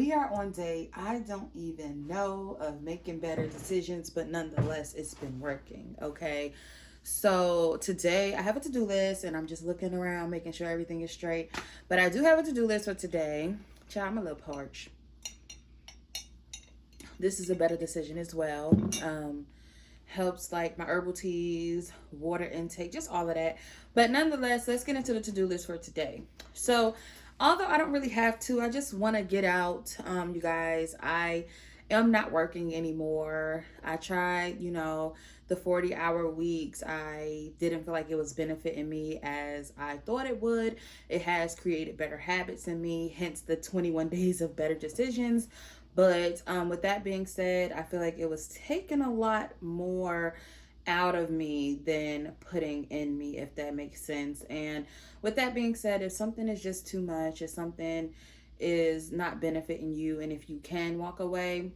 we are on day, I don't even know, of making better decisions, but nonetheless, it's been working. Okay. So today I have a to do list and I'm just looking around, making sure everything is straight. But I do have a to do list for today. Child, I'm a little parched. This is a better decision as well. Helps like my herbal teas, water intake, just all of that. But nonetheless, let's get into the to do list for today. So, although I don't really have to, I just want to get out, you guys. I am not working anymore. I tried, the 40-hour weeks. I didn't feel like it was benefiting me as I thought it would. It has created better habits in me, hence the 21 days of better decisions. But with that being said, I feel like it was taking a lot more out of me than putting in me, if that makes sense. And with that being said, if something is just too much, if something is not benefiting you, and if you can walk away,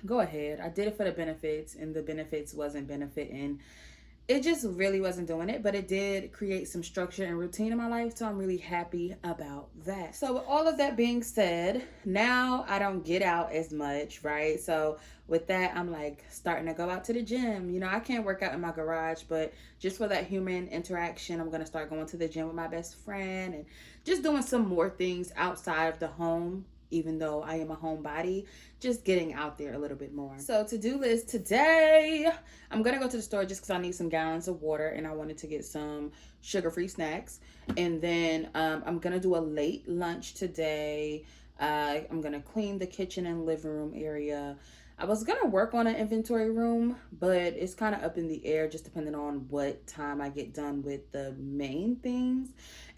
go ahead. I did it for the benefits, and the benefits wasn't benefiting. It just really wasn't doing it, but it did create some structure and routine in my life, so I'm really happy about that. So with all of that being said, now I don't get out as much, right? So with that, I'm like starting to go out to the gym. I can't work out in my garage, but just for that human interaction, I'm going to start going to the gym with my best friend and just doing some more things outside of the home. Even though I am a homebody, just getting out there a little bit more. So to-do list today, I'm gonna go to the store just because I need some gallons of water and I wanted to get some sugar-free snacks. And then I'm gonna do a late lunch today. I'm gonna clean the kitchen and living room area. I was gonna work on an inventory room, but it's kind of up in the air just depending on what time I get done with the main things.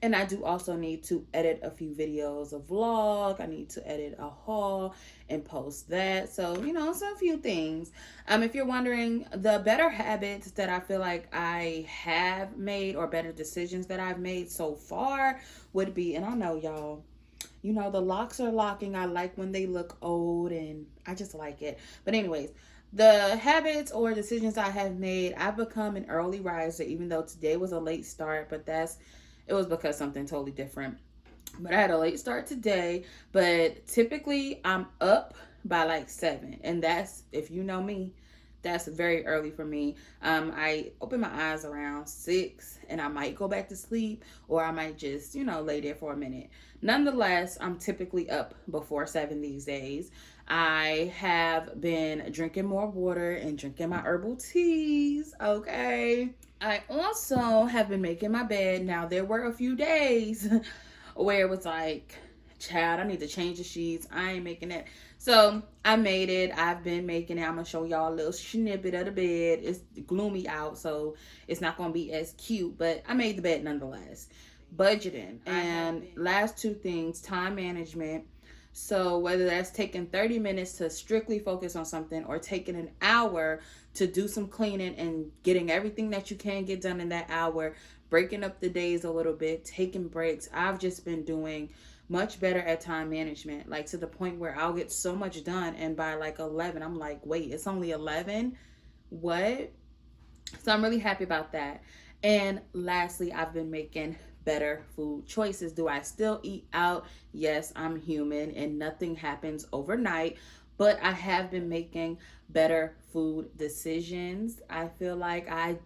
And I do also need to edit a few videos, a vlog. I need to edit a haul and post that. So, some few things. If you're wondering, the better habits that I feel like I have made, or better decisions that I've made so far, would be, and I know y'all, the locks are locking. I like when they look old and I just like it. But anyways, the habits or decisions I have made, I've become an early riser, even though today was a late start, but it was because something totally different. But I had a late start today, but typically I'm up by like 7. And that's, if you know me, that's very early for me. I open my eyes around 6 and I might go back to sleep, or I might just, lay there for a minute. Nonetheless, I'm typically up before 7 these days. I have been drinking more water and drinking my herbal teas, okay? I also have been making my bed. Now, there were a few days where it was like, child, I need to change the sheets. I ain't making it. So I made it. I've been making it. I'm going to show y'all a little snippet of the bed. It's gloomy out, so it's not going to be as cute, but I made the bed nonetheless. Budgeting. And last two things, time management. So whether that's taking 30 minutes to strictly focus on something, or taking an hour to do some cleaning and getting everything that you can get done in that hour, breaking up the days a little bit, taking breaks. I've just been doing much better at time management, like to the point where I'll get so much done, and by like 11, I'm like, wait, it's only 11? What? So I'm really happy about that. And lastly, I've been making better food choices. Do I still eat out? Yes, I'm human and nothing happens overnight, but I have been making better food decisions. I feel like I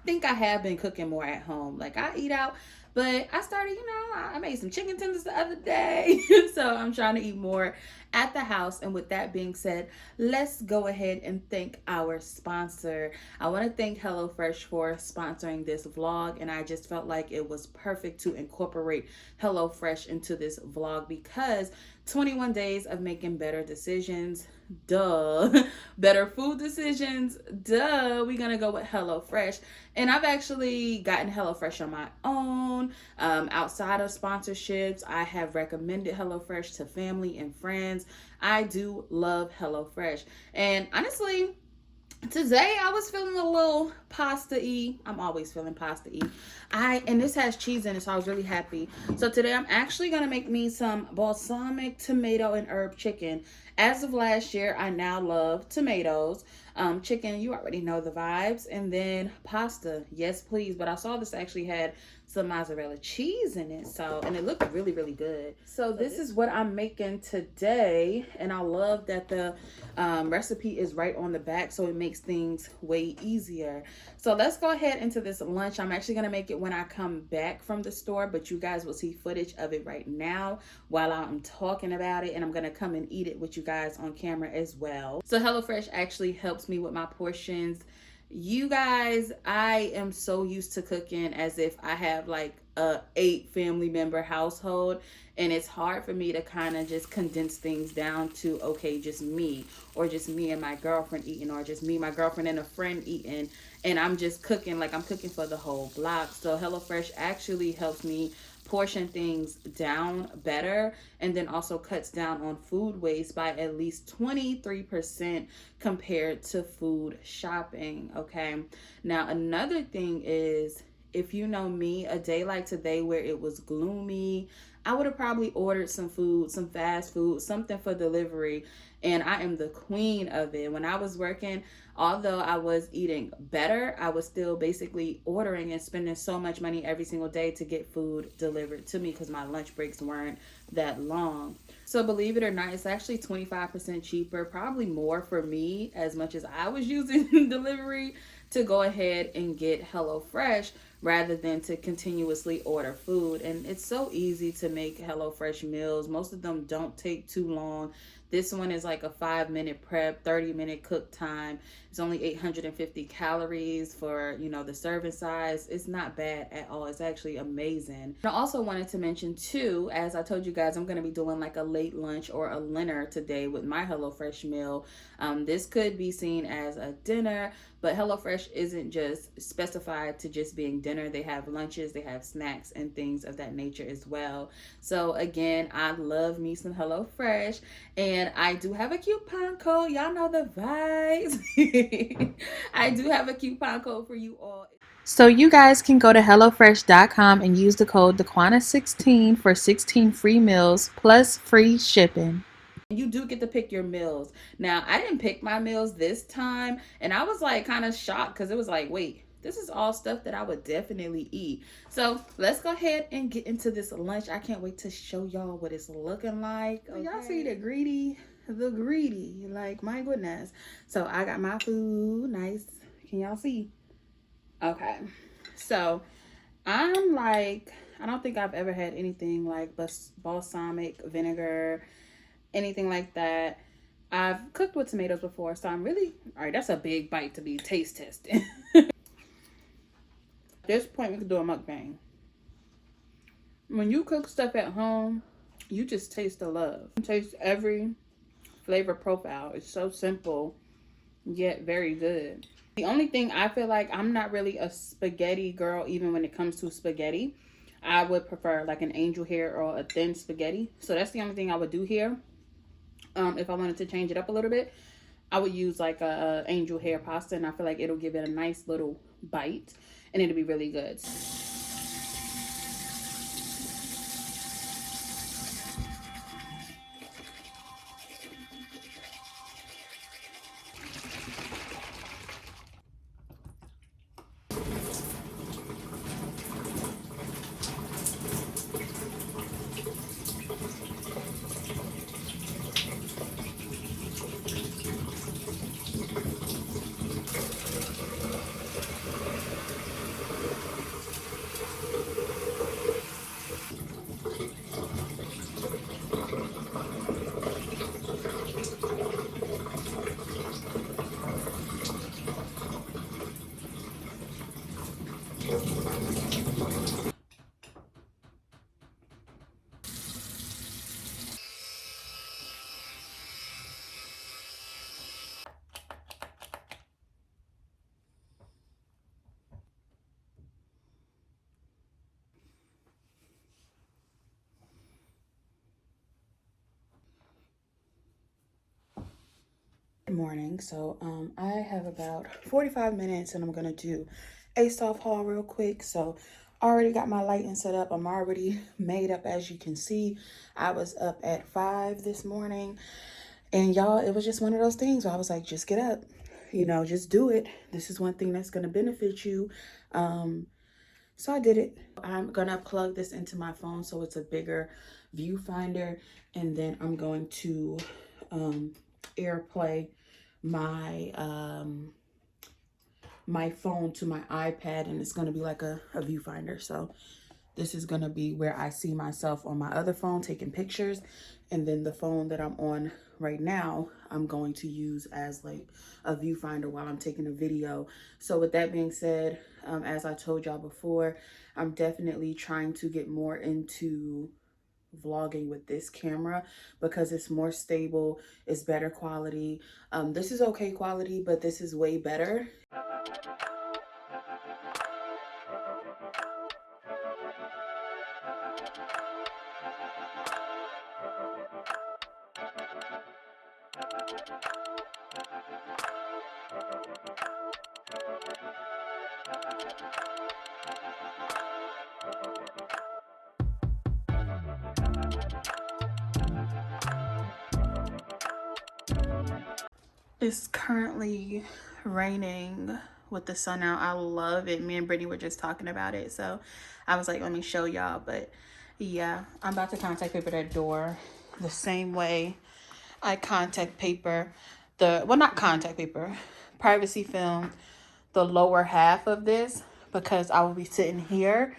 think I have been cooking more at home. Like, I eat out, but I started, I made some chicken tenders the other day. So I'm trying to eat more at the house. And with that being said, let's go ahead and thank our sponsor. I want to thank HelloFresh for sponsoring this vlog. And I just felt like it was perfect to incorporate HelloFresh into this vlog, because 21 days of making better decisions, duh. Better food decisions, duh. We're gonna go with HelloFresh. And I've actually gotten HelloFresh on my own. Outside of sponsorships, I have recommended HelloFresh to family and friends. I do love HelloFresh. And honestly, today I was feeling a little pasta-y. I'm always feeling pasta-y. And this has cheese in it, so I was really happy. So today I'm actually gonna make me some balsamic tomato and herb chicken. As of last year, I now love tomatoes. Chicken, you already know the vibes. And then pasta, yes please. But I saw this actually had some mozzarella cheese in it, so, and it looked really really good. So this is what I'm making today, and I love that the recipe is right on the back, so it makes things way easier. So let's go ahead into this lunch. I'm actually gonna make it when I come back from the store, but you guys will see footage of it right now while I'm talking about it, and I'm gonna come and eat it with you guys on camera as well. So HelloFresh actually helps me with my portions. You guys, I am so used to cooking as if I have like a 8 family member household, and it's hard for me to kind of just condense things down to, okay, just me, or just me and my girlfriend eating, or just me, my girlfriend, and a friend eating, and I'm just cooking like I'm cooking for the whole block. So HelloFresh actually helps me portion things down better, and then also cuts down on food waste by at least 23% compared to food shopping. Okay, now another thing is, if you know me, a day like today where it was gloomy, I would have probably ordered some food, some fast food, something for delivery, and I am the queen of it. When I was working, although I was eating better, I was still basically ordering and spending so much money every single day to get food delivered to me because my lunch breaks weren't that long. So believe it or not, it's actually 25% cheaper, probably more for me, as much as I was using delivery, to go ahead and get HelloFresh rather than to continuously order food. And it's so easy to make HelloFresh meals. Most of them don't take too long. This one is like a 5-minute prep, 30-minute cook time. It's only 850 calories for, you know, the serving size. It's not bad at all. It's actually amazing. I also wanted to mention too, as I told you guys, I'm going to be doing like a late lunch or a dinner today with my HelloFresh meal. This could be seen as a dinner, but HelloFresh isn't just specified to just being dinner. They have lunches, they have snacks and things of that nature as well. So again, I love me some HelloFresh, and I do have a coupon code. Y'all know the vibes. I do have a coupon code for you all. So you guys can go to HelloFresh.com and use the code Daquana16 for 16 free meals plus free shipping. You do get to pick your meals. Now, I didn't pick my meals this time, and I was like kind of shocked because it was like, wait, this is all stuff that I would definitely eat. So let's go ahead and get into this lunch. I can't wait to show y'all what it's looking like. Okay. Y'all see the greedy, like my goodness. So I got my food, nice. Can y'all see? Okay. So I'm like, I don't think I've ever had anything like balsamic vinegar, anything like that. I've cooked with tomatoes before, so I'm really, all right, that's a big bite to be taste testing. At this point, we could do a mukbang. When you cook stuff at home, you just taste the love. You taste every flavor profile. It's so simple, yet very good. The only thing I feel like, I'm not really a spaghetti girl, even when it comes to spaghetti. I would prefer like an angel hair or a thin spaghetti. So that's the only thing I would do here. If I wanted to change it up a little bit, I would use like a angel hair pasta, and I feel like it'll give it a nice little bite, and it'll be really good. Morning. So I have about 45 minutes, and I'm gonna do a soft haul real quick. So I already got my lighting set up. I'm already made up, as you can see. I was up at 5 this morning, and y'all, it was just one of those things where I was like, just get up, you know, just do it. This is one thing that's going to benefit you. So I did it. I'm going to plug this into my phone so it's a bigger viewfinder. And then I'm going to AirPlay my my phone to my iPad, and it's going to be like a viewfinder. So this is going to be where I see myself on my other phone taking pictures, and then the phone that I'm on right now I'm going to use as like a viewfinder while I'm taking a video. So with that being said, as I told y'all before, I'm definitely trying to get more into vlogging with this camera because it's more stable, it's better quality. This is okay quality, but this is way better. It's currently raining with the sun out. I love it. Me and Brittany were just talking about it, so I was like, let me show y'all. But yeah, I'm about to contact paper that door the same way I contact paper not contact paper, privacy film the lower half of this, because I will be sitting here.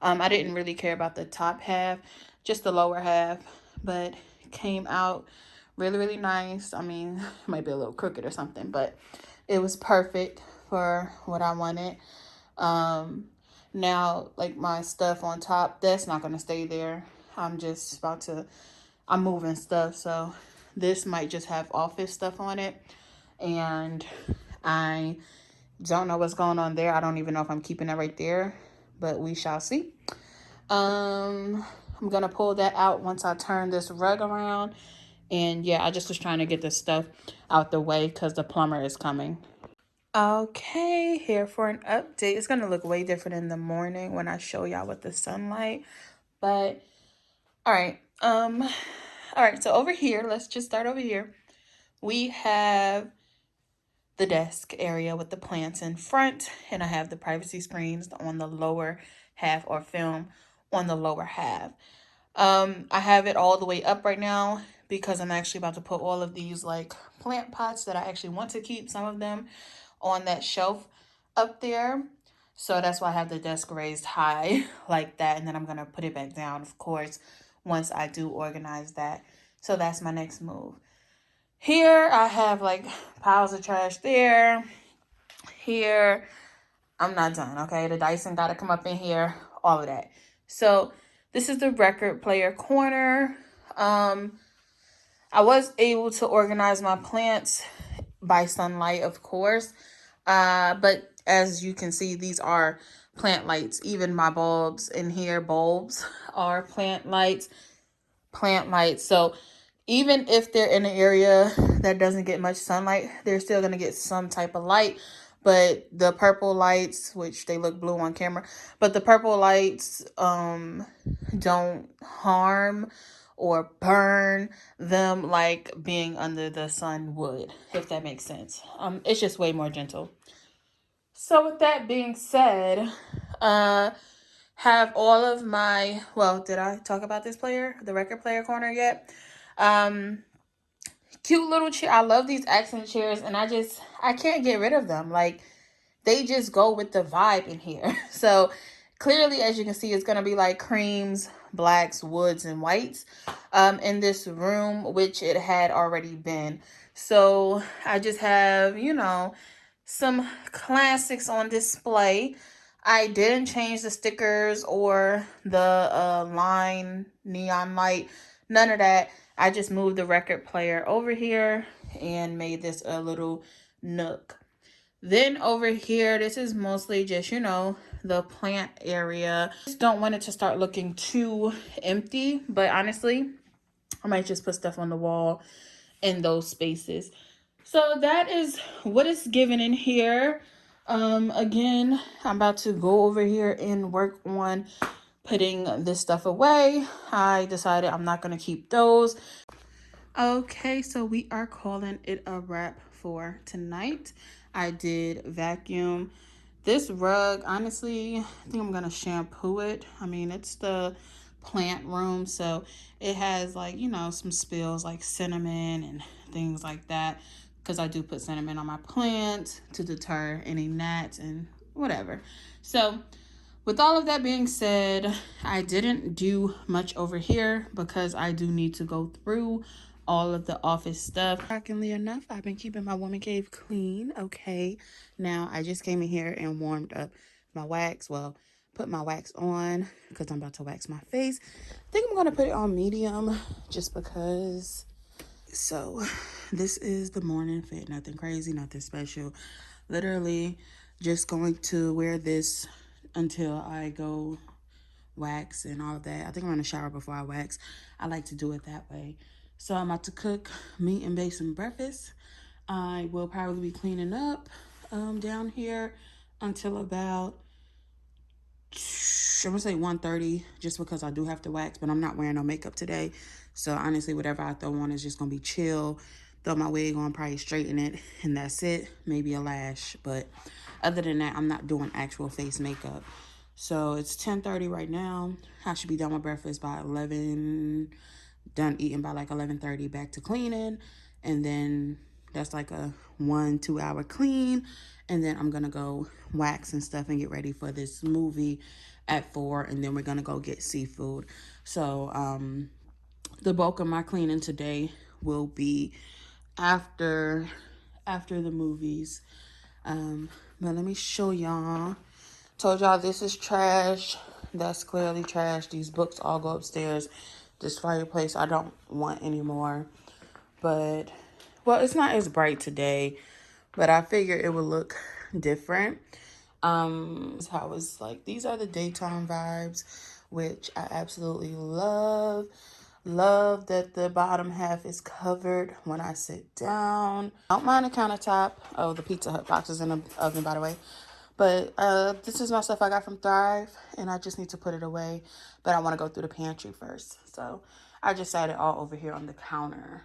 I didn't really care about the top half, just the lower half, but came out really nice. I mean, it might be a little crooked or something, but it was perfect for what I wanted. Now, like my stuff on top, that's not going to stay there. I'm moving stuff, so this might just have office stuff on it, and I don't know what's going on there. I don't even know if I'm keeping it right there, but we shall see. I'm gonna pull that out once I turn this rug around. And yeah, I just was trying to get this stuff out the way because the plumber is coming. Okay, here for an update. It's gonna look way different in the morning when I show y'all with the sunlight. But all right. All right, so over here, let's just start over here. We have the desk area with the plants in front, and I have the privacy screens on the lower half, or film on the lower half. I have it all the way up right now because I'm actually about to put all of these like plant pots that I actually want to keep, some of them, on that shelf up there. So that's why I have the desk raised high like that, and then I'm gonna put it back down, of course, once I do organize that. So that's my next move. Here I have like piles of trash there. Here, I'm not done, okay? The Dyson gotta come up in here, all of that. So this is the record player corner. I was able to organize my plants by sunlight, of course. But as you can see, these are plant lights. Even my bulbs in here, bulbs are plant lights. So even if they're in an area that doesn't get much sunlight, they're still going to get some type of light. But the purple lights, which they look blue on camera, but the purple lights don't harm or burn them like being under the sun would, if that makes sense. It's just way more gentle. So with that being said, have all of my, well, did I talk about this player, the record player corner yet? Cute little chair. I love these accent chairs, and I can't get rid of them. Like, they just go with the vibe in here. So clearly, as you can see, it's going to be like creams, blacks, woods, and whites in this room, which it had already been. So I just have, you know, some classics on display. I didn't change the stickers or the neon light, none of that. I just moved the record player over here and made this a little nook. Then over here, this is mostly just, you know, the plant area. Just don't want it to start looking too empty, but honestly, I might just put stuff on the wall in those spaces. So that is what is given in here. Again, I'm about to go over here and work on putting this stuff away. I decided I'm not going to keep those. Okay, so we are calling it a wrap for tonight. I did vacuum this rug. Honestly, I think I'm gonna shampoo it. I mean, it's the plant room, so it has, like, you know, some spills like cinnamon and things like that, because I do put cinnamon on my plants to deter any gnats and whatever. So with all of that being said, I didn't do much over here because I do need to go through all of the office stuff. Shockingly enough, I've been keeping my woman cave clean. Okay, now I just came in here and warmed up my wax. Well, put my wax on because I'm about to wax my face. I think I'm gonna put it on medium just because. So this is the morning fit. Nothing crazy, nothing special. Literally just going to wear this until I go wax and all of that. I think I'm gonna shower before I wax. I like to do it that way. So I'm about to cook meat and bake some breakfast. I will probably be cleaning up down here until about, I'm gonna say 1:30, just because I do have to wax, but I'm not wearing no makeup today. So honestly, whatever I throw on is just gonna be chill. Throw my wig on, probably straighten it, and that's it. Maybe a lash, but other than that, I'm not doing actual face makeup. So it's 10:30 right now. I should be done with breakfast by 11, done eating by like 11:30, back to cleaning, and then that's like a 1-2 hour clean, and then I'm gonna go wax and stuff and get ready for this movie at 4, and then we're gonna go get seafood. So the bulk of my cleaning today will be after the movies. But let me show y'all. Told y'all this is trash. That's clearly trash. These books all go upstairs. This fireplace I don't want anymore. But, well, it's not as bright today, but I figure it would look different. This how it's like. These are the daytime vibes, which I absolutely love. Love that the bottom half is covered when I sit down. I don't mind the countertop. Oh, the Pizza Hut box is in the oven, by the way. But this is my stuff I got from Thrive, and I just need to put it away. But I want to go through the pantry first. So I just set it all over here on the counter.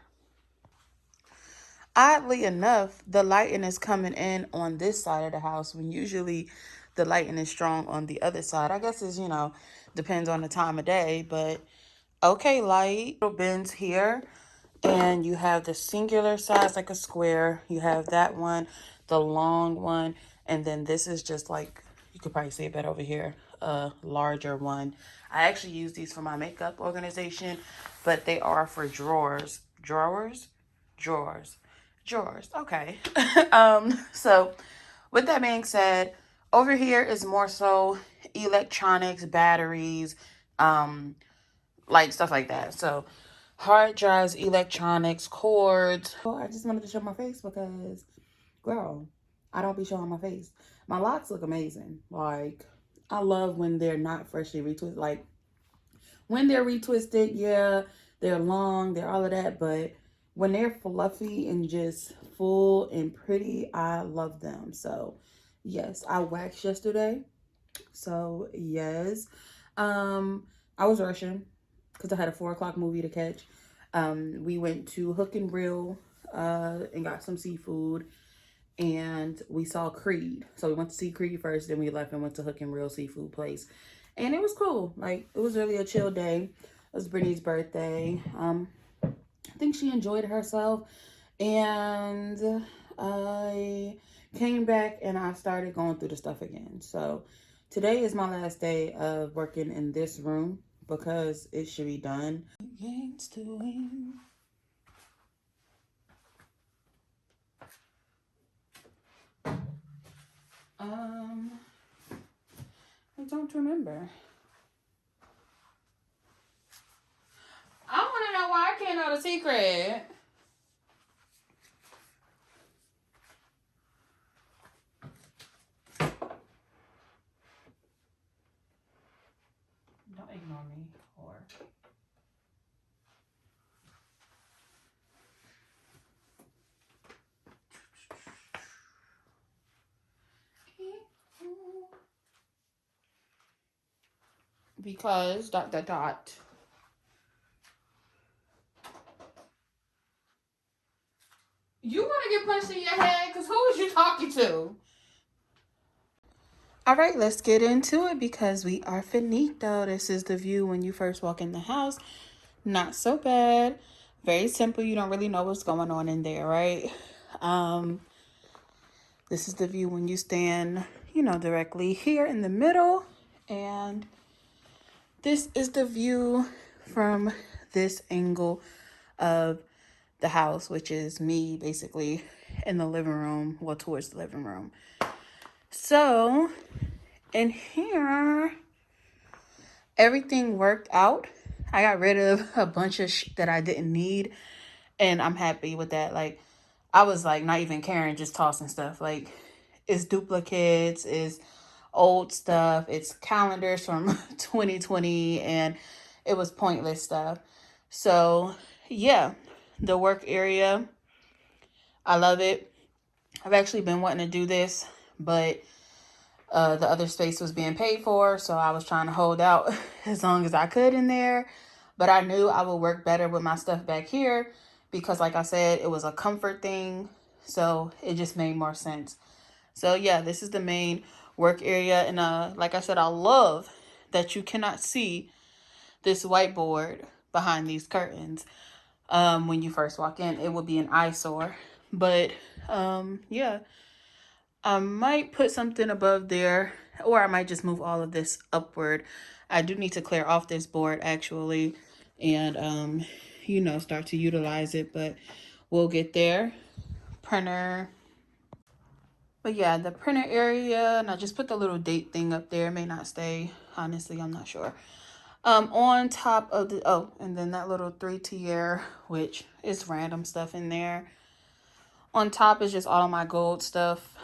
Oddly enough, the lighting is coming in on this side of the house when usually the lighting is strong on the other side. I guess it's, you know, depends on the time of day, but okay, light. Little bins here, and you have the singular size like a square. You have that one, the long one, and then this is just like, you could probably see it better over here, a larger one. I actually use these for my makeup organization, but they are for drawers. Drawers. Okay. So with that being said, over here is more so electronics, batteries, like stuff like that. So hard drives, electronics, cords. Well, I just wanted to show my face because, girl, I don't be showing my face. My locks look amazing. Like, I love when they're not freshly retwisted. Like, when they're retwisted, yeah, they're long, they're all of that. But when they're fluffy and just full and pretty, I love them. So, yes, I waxed yesterday. So, yes. I was rushing because I had a 4 o'clock movie to catch. We went to Hook and Reel and got some seafood, and we saw Creed. So we went to see Creed first, then we left and went to Hook and Reel seafood place, and it was cool. Like, it was really a chill day. It was Brittany's birthday. I think she enjoyed herself, and I came back and I started going through the stuff again. So today is my last day of working in this room because it should be done. Games to win. I don't remember. I want to know why I can't know the secret. Don't ignore me, or. Because ... You want to get punched in your head? Because who is you talking to? All right, let's get into it because we are finito. This is the view when you first walk in the house. Not so bad. Very simple. You don't really know what's going on in there, right? This is the view when you stand, directly here in the middle. And this is the view from this angle of the house, which is me basically in the living room, well, towards the living room. So in here, everything worked out. I got rid of a bunch of that I didn't need, and I'm happy with that. Like, I was like not even caring, just tossing stuff. Like, it's duplicates, it's old stuff, it's calendars from 2020, and it was pointless stuff. So yeah, the work area, I love it. I've actually been wanting to do this, but the other space was being paid for, so I was trying to hold out as long as I could in there. But I knew I would work better with my stuff back here because, like I said, it was a comfort thing. So it just made more sense. So yeah, this is the main work area. And like I said, I love that you cannot see this whiteboard behind these curtains. When you first walk in, it would be an eyesore. But yeah, I might put something above there, or I might just move all of this upward. I do need to clear off this board actually, and start to utilize it, but we'll get there. Printer. But yeah, the printer area, and I just put the little date thing up there. It may not stay. Honestly, I'm not sure. On top of the, and then that little 3-tier, which is random stuff in there. On top is just all of my gold stuff.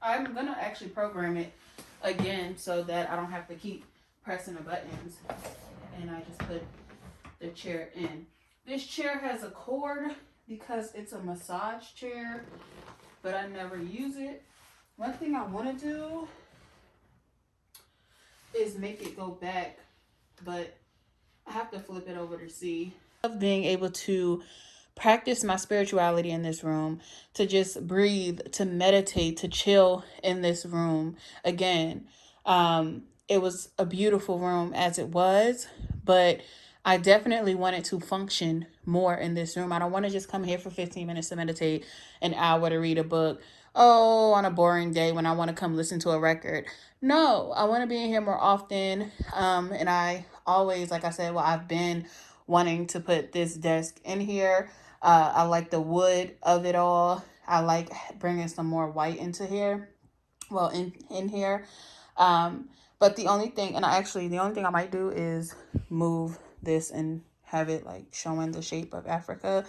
I'm going to actually program it again so that I don't have to keep pressing the buttons. And I just put the chair in. This chair has a cord because it's a massage chair, but I never use it. One thing I want to do is make it go back, but I have to flip it over to see. I love being able to practice my spirituality in this room, to just breathe, to meditate, to chill in this room. Again, it was a beautiful room as it was, but I definitely wanted to function more in this room. I don't want to just come here for 15 minutes to meditate, an hour to read a book. Oh, on a boring day when I want to come listen to a record. No, I want to be in here more often. And I always, like I said, I've been wanting to put this desk in here. I like the wood of it all. I like bringing some more white into here. Well, in here. But the only thing I might do is move this and have it like showing the shape of Africa,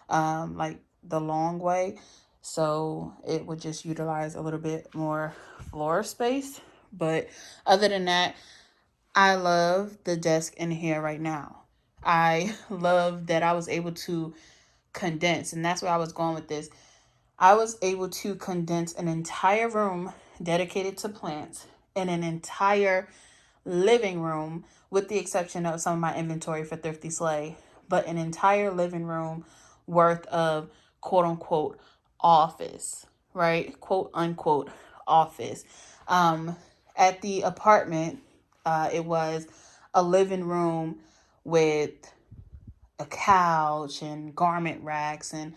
like the long way. So it would just utilize a little bit more floor space. But other than that, I love the desk in here right now. I love that I was able to condense, and that's where I was going with this. I was able to condense an entire room dedicated to plants and an entire living room, with the exception of some of my inventory for Thrifty Slay, but an entire living room worth of quote unquote office, right? Quote unquote office. At the apartment, it was a living room with a couch and garment racks and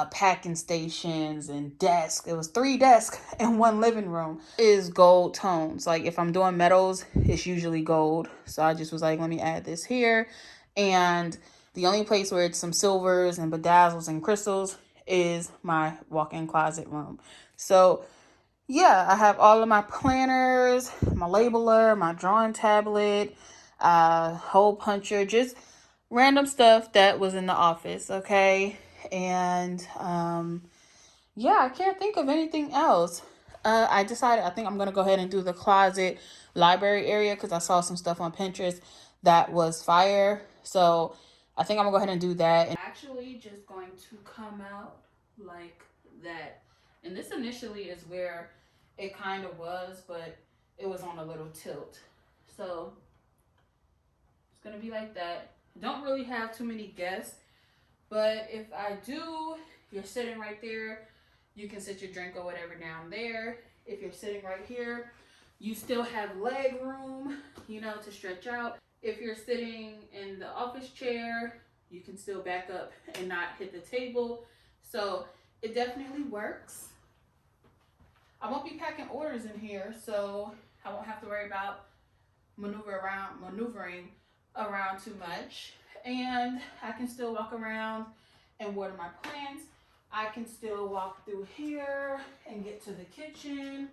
packing stations and desks. It was 3 desks in one living room. It is gold tones. Like if I'm doing metals, it's usually gold. So I just was like, let me add this here. And the only place where it's some silvers and bedazzles and crystals is my walk-in closet room. So yeah, I have all of my planners, my labeler, my drawing tablet, hole puncher, just random stuff that was in the office, okay? And yeah, I can't think of anything else. I decided I think I'm gonna go ahead and do the closet library area because I saw some stuff on Pinterest that was fire. So I think I'm gonna go ahead and do that. And actually just going to come out like that. And this initially is where it kind of was, but it was on a little tilt. So it's gonna be like that. Don't really have too many guests, but if I do, you're sitting right there, you can sit your drink or whatever down there. If you're sitting right here, you still have leg room, you know, to stretch out. If you're sitting in the office chair, you can still back up and not hit the table. So it definitely works. I won't be packing orders in here, so I won't have to worry about maneuvering around too much. And I can still walk around and water my plants. I can still walk through here and get to the kitchen.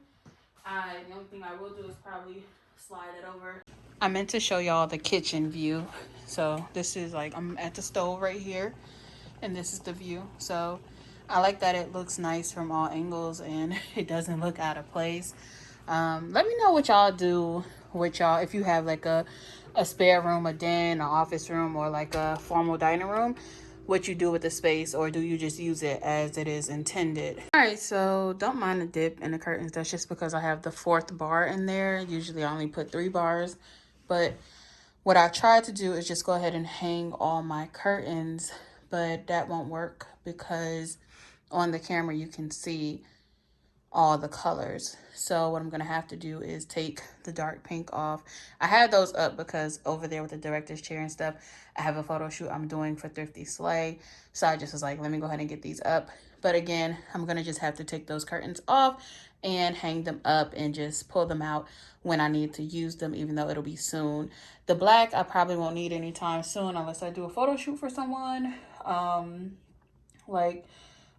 The only thing I will do is probably slide it over. I meant to show y'all the kitchen view. So this is like, I'm at the stove right here, and this is the view. So I like that it looks nice from all angles and it doesn't look out of place. Let me know what y'all do with y'all, if you have like a spare room, a den, an office room, or like a formal dining room, what you do with the space, or do you just use it as it is intended? All right, so don't mind the dip in the curtains. That's just because I have the 4th bar in there. Usually I only put 3 bars, but what I tried to do is just go ahead and hang all my curtains, but that won't work because on the camera you can see all the colors. So what I'm gonna have to do is take the dark pink off. I had those up because over there with the director's chair and stuff, I have a photo shoot I'm doing for Thrifty Slay. So I just was like, let me go ahead and get these up. But again, I'm gonna just have to take those curtains off and hang them up and just pull them out when I need to use them, even though it'll be soon. The black I probably won't need anytime soon unless I do a photo shoot for someone. Like,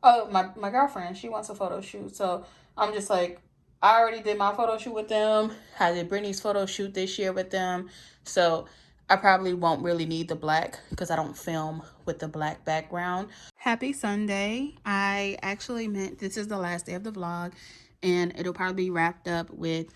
oh, my girlfriend, she wants a photo shoot. So I'm just like, I already did my photo shoot with them. I did Brittany's photo shoot this year with them. So I probably won't really need the black because I don't film with the black background. Happy Sunday. I actually meant this is the last day of the vlog, and it'll probably be wrapped up with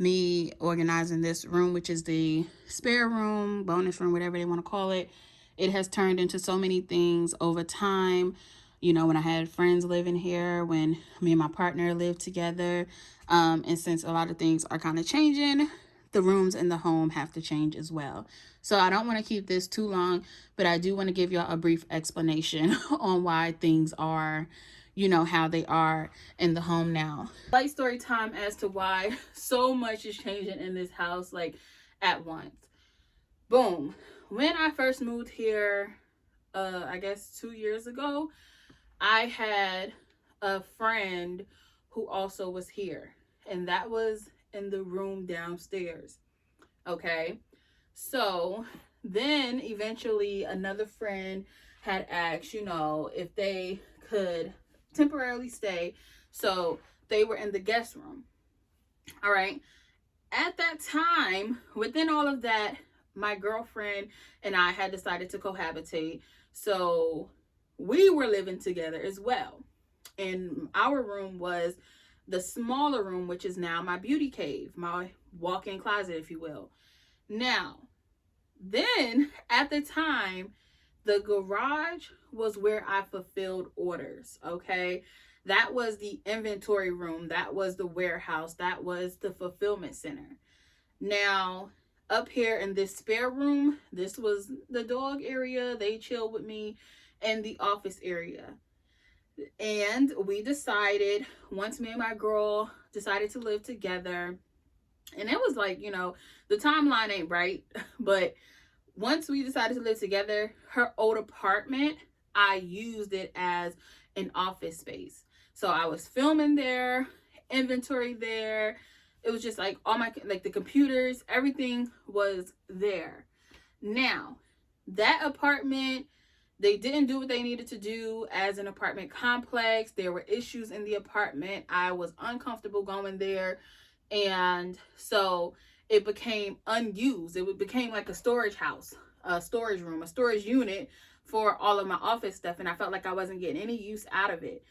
me organizing this room, which is the spare room, bonus room, whatever they want to call it. It has turned into so many things over time. You know, when I had friends living here, when me and my partner lived together, and since a lot of things are kind of changing, the rooms in the home have to change as well. So I don't want to keep this too long, but I do want to give y'all a brief explanation on why things are, you know, how they are in the home now. Light story time as to why so much is changing in this house, like at once. Boom. When I first moved here, I guess 2 years ago, I had a friend who also was here, and that was in the room downstairs. Okay, so then eventually another friend had asked, you know, if they could temporarily stay. So they were in the guest room. All right. At that time, within all of that, my girlfriend and I had decided to cohabitate. So we were living together as well. And our room was the smaller room, which is now my beauty cave, my walk-in closet, if you will. Now, then at the time, the garage was where I fulfilled orders, okay? That was the inventory room. That was the warehouse. That was the fulfillment center. Now, up here in this spare room, this was the dog area. They chill with me, and the office area. And we decided, once me and my girl decided to live together, and it was like, you know, the timeline ain't right, but once we decided to live together, her old apartment, I used it as an office space. So I was filming there, inventory there. It was just like all my, like the computers, everything was there. Now, that apartment, they didn't do what they needed to do as an apartment complex. There were issues in the apartment. I was uncomfortable going there. And so it became unused. It became like a storage house, a storage room, a storage unit for all of my office stuff. And I felt like I wasn't getting any use out of it.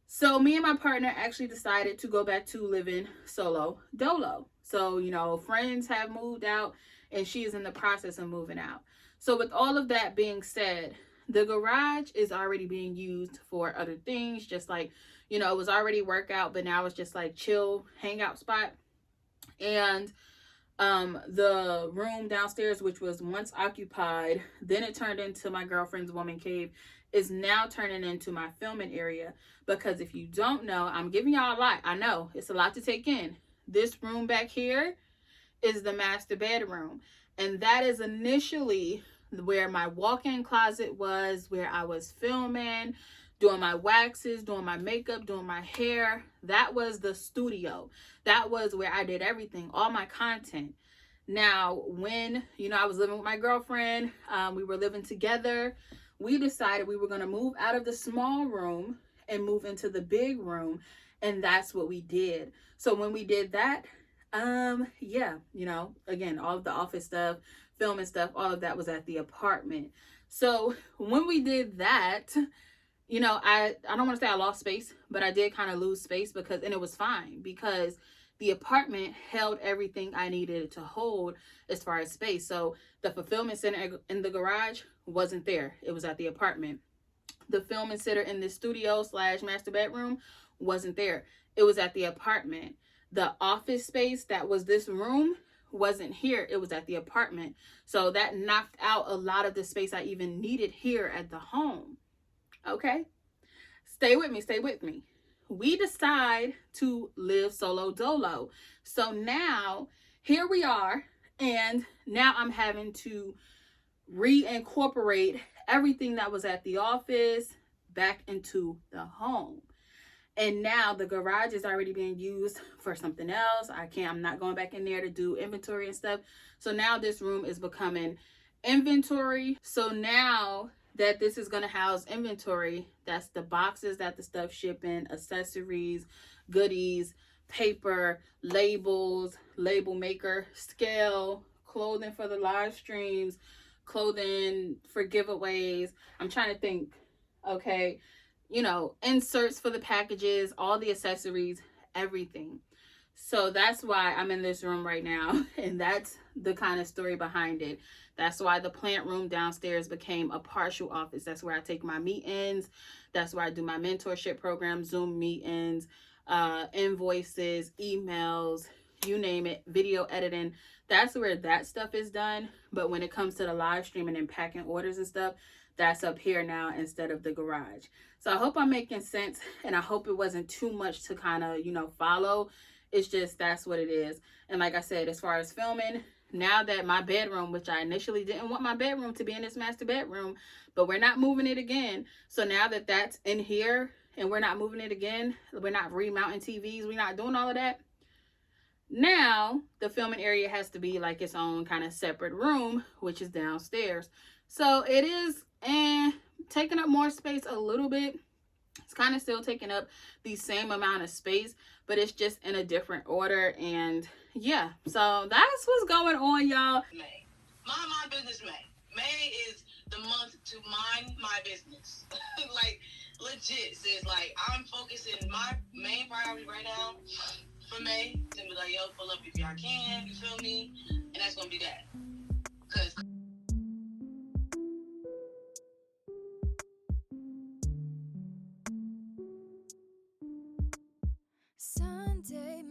So me and my partner actually decided to go back to living solo dolo. So, you know, friends have moved out and she is in the process of moving out. So with all of that being said, the garage is already being used for other things, just like, you know, it was already workout, but now it's just like chill hangout spot. And The room downstairs, which was once occupied, then it turned into my girlfriend's woman cave, is now turning into my filming area. Because if you don't know, I'm giving y'all a lot. I know it's a lot to take in. This room back here is the master bedroom. And that is initially where my walk-in closet was, where I was filming, doing my waxes, doing my makeup, doing my hair. That was the studio. That was where I did everything, all my content. Now, when, I was living with my girlfriend, we were living together, we decided we were going to move out of the small room and move into the big room. And that's what we did. So when we did that, yeah, again, all of the office stuff, filming stuff, all of that was at the apartment. So when we did that, I don't want to say I lost space, but I did kind of lose space and it was fine because the apartment held everything I needed it to hold as far as space. So the fulfillment center in the garage wasn't there. It was at the apartment. The filming center in the studio / master bedroom wasn't there. It was at the apartment. The office space that was this room wasn't here. It was at the apartment. So that knocked out a lot of the space I even needed here at the home. Okay? Stay with me. We decide to live solo dolo. So now, here we are, and now I'm having to reincorporate everything that was at the office back into the home. And now the garage is already being used for something else. I'm not going back in there to do inventory and stuff. So now this room is becoming inventory. So now that this is going to house inventory, that's the boxes that the stuff shipping, accessories, goodies, paper, labels, label maker, scale, clothing for the live streams, clothing for giveaways. I'm trying to think, okay, inserts for the packages, all the accessories, everything. So that's why I'm in this room right now. And that's the kind of story behind it. That's why the plant room downstairs became a partial office. That's where I take my meetings. That's where I do my mentorship program, Zoom meetings, invoices, emails, you name it, video editing. That's where that stuff is done. But when it comes to the live streaming and packing orders and stuff, that's up here now instead of the garage. So I hope I'm making sense, and I hope it wasn't too much to kind of, follow. It's just that's what it is. And like I said, as far as filming, now that my bedroom, which I initially didn't want my bedroom to be in this master bedroom, but we're not moving it again. So now that that's in here and we're not moving it again, we're not remounting TVs, we're not doing all of that. Now the filming area has to be like its own kind of separate room, which is downstairs. So it is taking up more space a little bit. It's kind of still taking up the same amount of space, but it's just in a different order. And yeah, so that's what's going on, y'all. May. Mind my business, May. May is the month to mind my business. Like, legit, sis. Like, I'm focusing my main priority right now for May to be like, yo, pull up if y'all can, you feel me? And that's gonna be that. Because Sunday